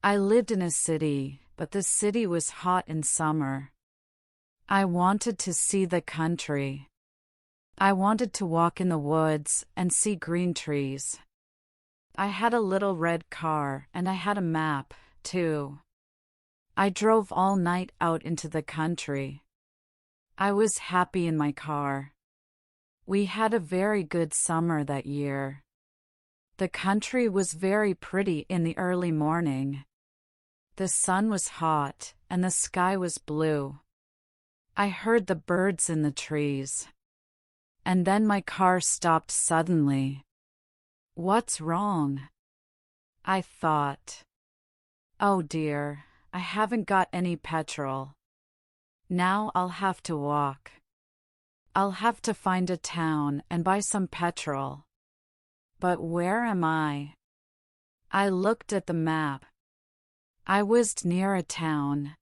I lived in a city, but the city was hot in summer. I wanted to see the country. I wanted to walk in the woods and see green trees. I had a little red car and I had a map, too. I drove all night out into the country. I was happy in my car. We had a very good summer that year. The country was very pretty in the early morning. The sun was hot and the sky was blue. I heard the birds in the trees. And then my car stopped suddenly. What's wrong? I thought. Oh dear, I haven't got any petrol. Now I'll have to walk. I'll have to find a town and buy some petrol. But where am I? I looked at the map. I was near a town.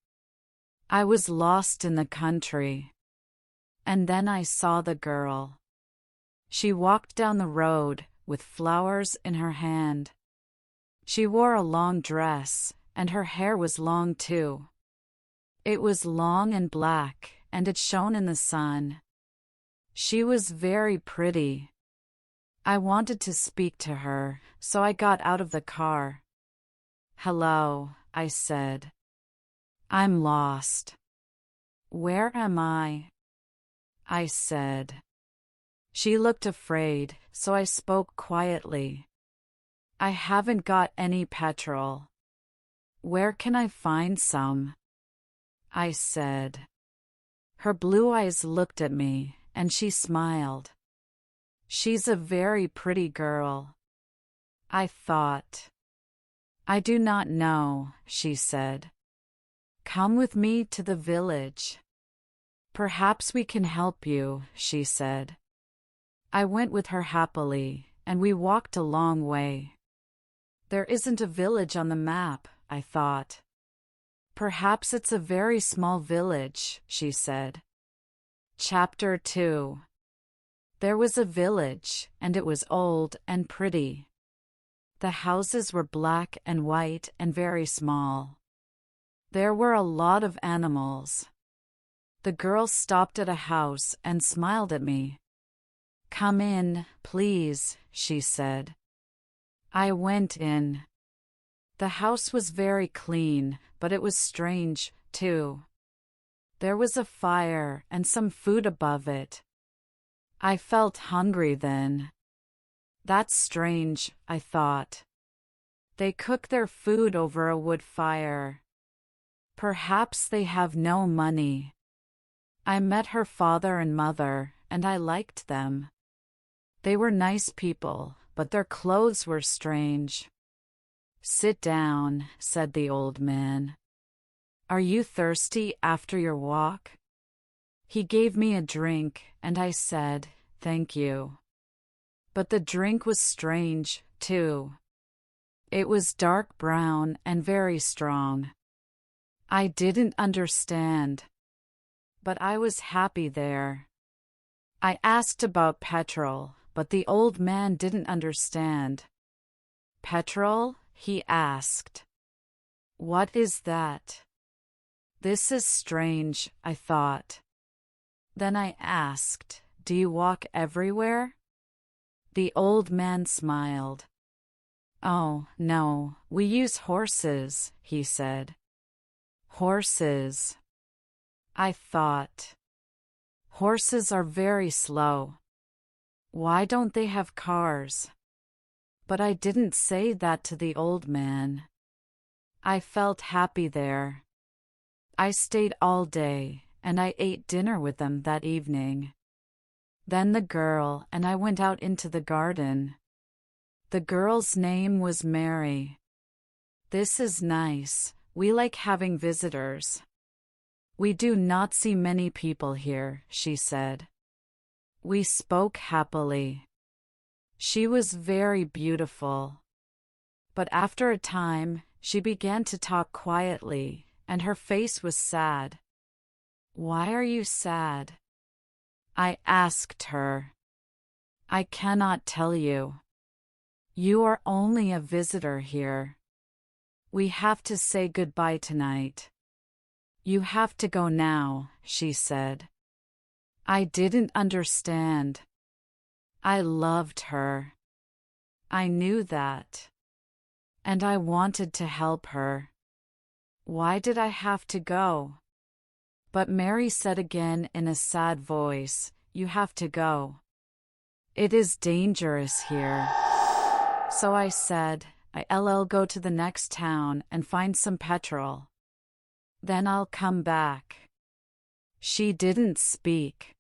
I was lost in the country. And then I saw the girl. She walked down the road with flowers in her hand. She wore a long dress, and her hair was long too. It was long and black, and it shone in the sun. She was very pretty. I wanted to speak to her, so I got out of the car. Hello, I said. I'm lost. Where am I? I said. She looked afraid, so I spoke quietly. I haven't got any petrol. Where can I find some? I said. Her blue eyes looked at me, and she smiled. She's a very pretty girl. I thought. I do not know, she said. Come with me to the village. Perhaps we can help you, she said. I went with her happily, and we walked a long way. There isn't a village on the map, I thought. Perhaps it's a very small village, she said. Chapter 2. There was a village, and it was old and pretty. The houses were black and white and very small. There were a lot of animals. The girl stopped at a house and smiled at me. Come in, please, she said. I went in. The house was very clean, but it was strange, too. There was a fire and some food above it. I felt hungry then. That's strange, I thought. They cook their food over a wood fire. Perhaps they have no money. I met her father and mother, and I liked them. They were nice people, but their clothes were strange. Sit down, said the old man. Are you thirsty after your walk? He gave me a drink, and I said, thank you. But the drink was strange, too. It was dark brown and very strong. I didn't understand. But I was happy there. I asked about petrol, but the old man didn't understand. Petrol? He asked. What is that? This is strange, I thought. Then I asked, do you walk everywhere? The old man smiled. Oh, no, we use horses, he said. Horses. I thought. Horses are very slow. Why don't they have cars? But I didn't say that to the old man. I felt happy there. I stayed all day, and I ate dinner with them that evening. Then the girl and I went out into the garden. The girl's name was Mary. This is nice, we like having visitors. We do not see many people here, she said. We spoke happily. She was very beautiful. But after a time, she began to talk quietly, and her face was sad. Why are you sad? I asked her. I cannot tell you. You are only a visitor here. We have to say goodbye tonight. You have to go now, she said. I didn't understand. I loved her. I knew that. And I wanted to help her. Why did I have to go? But Mary said again in a sad voice, You have to go. It is dangerous here. So I said, I'll go to the next town and find some petrol. Then I'll come back. She didn't speak.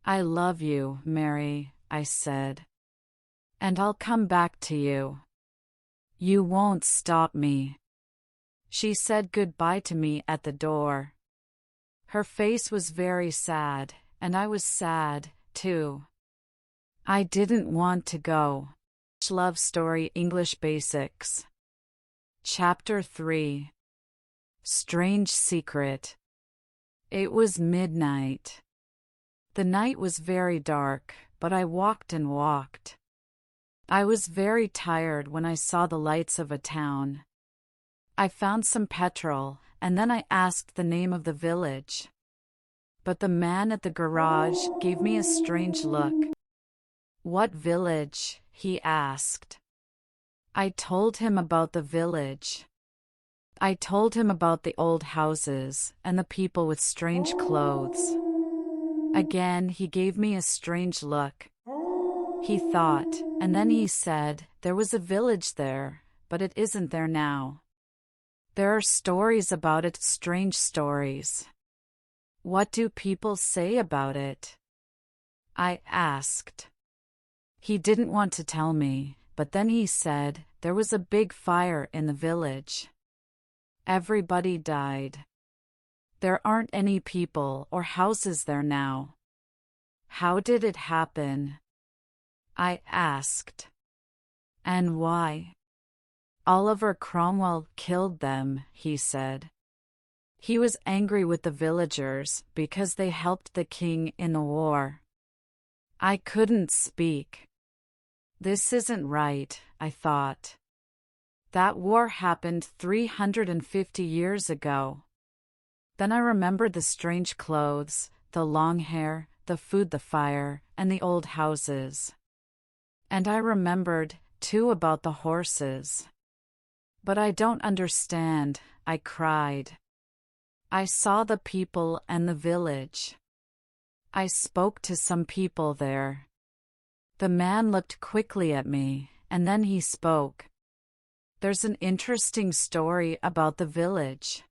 I love you, Mary, I said. And I'll come back to you. You won't stop me. She said goodbye to me at the door. Her face was very sad, and I was sad, too. I didn't want to go. Love Story English Basics. Chapter 3. Strange Secret. It was midnight. The night was very dark, but I walked and walked. I was very tired when I saw the lights of a town. I found some petrol, and then I asked the name of the village. But the man at the garage gave me a strange look. What village? He asked. I told him about the village. I told him about the old houses and the people with strange clothes. Again, he gave me a strange look. He thought, and then he said, there was a village there, but it isn't there now. There are stories about it, strange stories. What do people say about it? I asked. He didn't want to tell me, but then he said, there was a big fire in the village. Everybody died. There aren't any people or houses there now. How did it happen? I asked. And why? Oliver Cromwell killed them, he said. He was angry with the villagers because they helped the king in the war. I couldn't speak. This isn't right, I thought. That war happened 350 years ago. Then I remembered the strange clothes, the long hair, the food, the fire, and the old houses. And I remembered, too, about the horses. But I don't understand, I cried. I saw the people and the village. I spoke to some people there. The man looked quickly at me, and then he spoke. There's an interesting story about the village.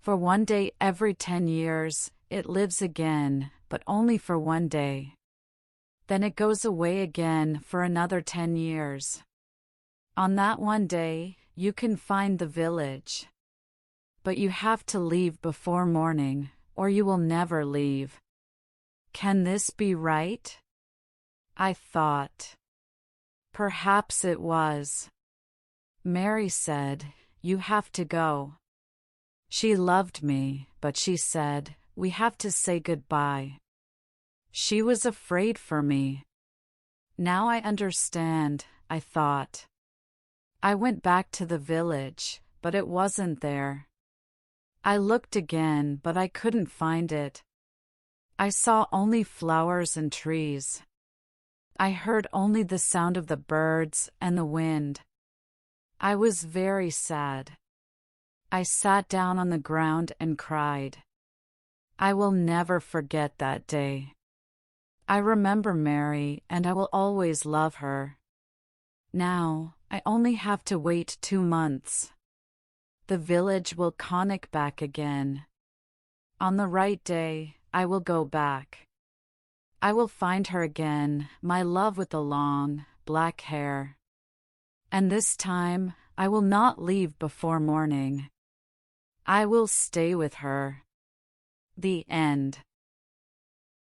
For one day every 10 years, it lives again, but only for one day. Then it goes away again for another 10 years. On that one day, you can find the village. But you have to leave before morning, or you will never leave. Can this be right? I thought. Perhaps it was. Mary said, You have to go. She loved me, but she said, We have to say goodbye. She was afraid for me. Now I understand, I thought. I went back to the village, but it wasn't there. I looked again, but I couldn't find it. I saw only flowers and trees. I heard only the sound of the birds and the wind. I was very sad. I sat down on the ground and cried. I will never forget that day. I remember Mary, and I will always love her. Now, I only have to wait 2 months. The village will conic back again. On the right day, I will go back. I will find her again, my love with the long, black hair. And this time, I will not leave before morning. I will stay with her. The end.